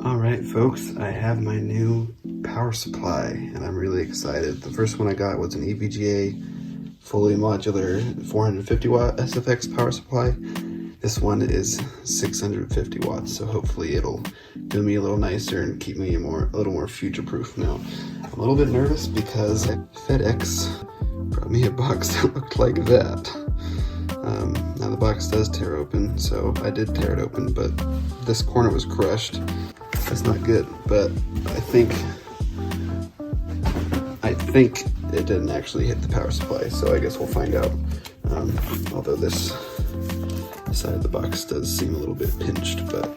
Alright folks, I have my new power supply and I'm really excited. The first one I got was an EVGA fully modular 450 watt SFX power supply. This one is 650 watts, so hopefully it'll do me a little nicer and keep me a little more future proof. Now, I'm a little bit nervous because FedEx brought me a box that looked like that. Now the box does tear open, so I did tear it open, but this corner was crushed. That's not good, but I think it didn't actually hit the power supply, so I guess we'll find out. Although this side of the box does seem a little bit pinched, but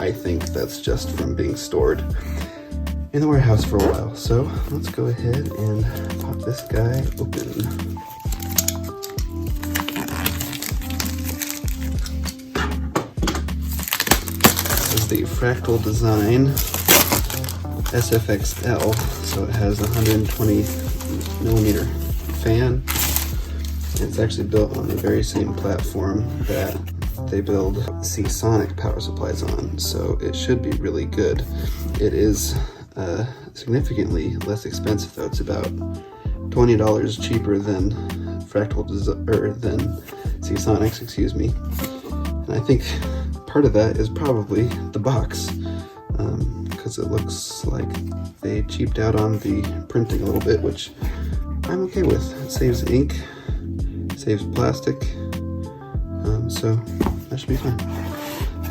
I think that's just from being stored in the warehouse for a while. So let's go ahead and pop this guy open. The Fractal design SFX-L, so it has a 120 millimeter fan. It's actually built on the very same platform that they build Sonic power supplies on, so it should be really good. It is significantly less expensive though. It's about $20 cheaper than than Sonics, excuse me. And I think part of that is probably the box, because it looks like they cheaped out on the printing a little bit, which I'm okay with. It saves ink, saves plastic, so that should be fine.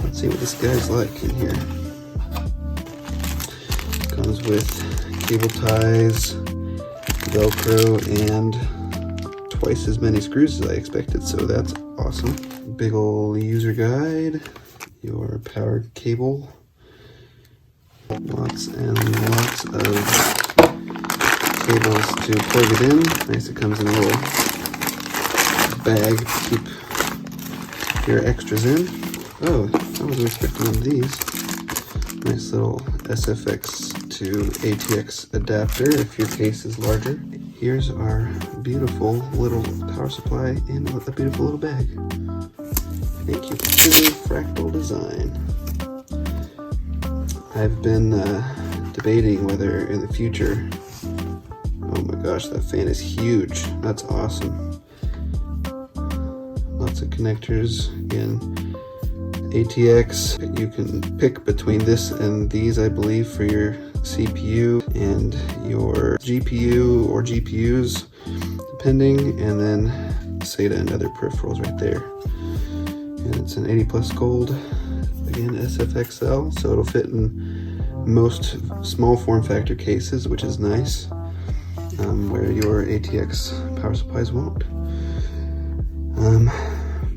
Let's see what this guy's like in here. Comes with cable ties, Velcro, and twice as many screws as I expected, so that's awesome. Big ol' user guide, your power cable, lots and lots of cables to plug it in. Nice, it comes in a little bag to keep your extras in. Oh, I wasn't expecting one of these. Nice little SFX to ATX adapter if your case is larger. Here's our beautiful little power supply in a beautiful little bag. Thank you to Fractal Design. I've been debating whether in the future, oh my gosh, that fan is huge. That's awesome. Lots of connectors. Again, ATX. You can pick between this and these, I believe, for your CPU and your GPU or GPUs, depending, and then SATA and other peripherals right there. And it's an 80 plus gold, again SFX-L, so it'll fit in most small form factor cases, which is nice, where your ATX power supplies won't.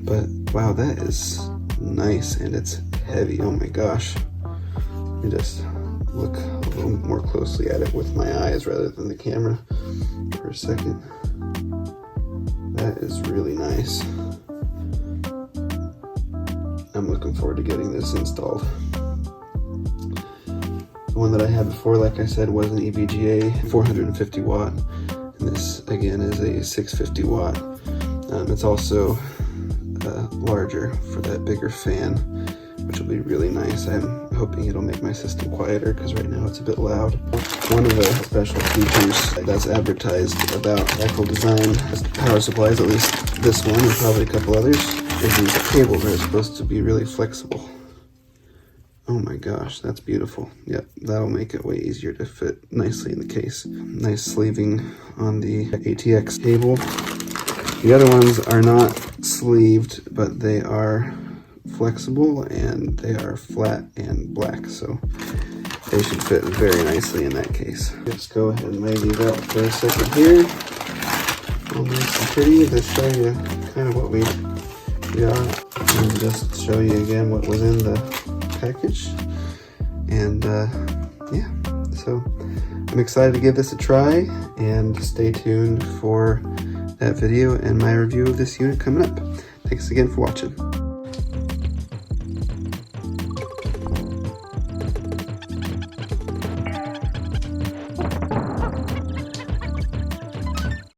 But wow, that is nice, and it's heavy. Oh my gosh. Let me just look a little more closely at it with my eyes rather than the camera for a second. That is really nice. I'm looking forward to getting this installed. The one that I had before, like I said, was an EVGA 450 watt, and this again is a 650 watt. It's also larger for that bigger fan, which will be really nice. I'm hoping it'll make my system quieter because right now it's a bit loud. One of the special features that's advertised about Fractal Design power supplies, at least this one and probably a couple others, is these cables are supposed to be really flexible. Oh my gosh, that's beautiful. Yep, that'll make it way easier to fit nicely in the case. Nice sleeving on the ATX cable. The other ones are not sleeved, but they are flexible and they are flat and black, so they should fit very nicely in that case. Let's go ahead and lay these out for a second here. All nice and pretty to show you kind of what we got, and just show you again what was in the package. And yeah, so I'm excited to give this a try, and stay tuned for that video and my review of this unit coming up. Thanks again for watching.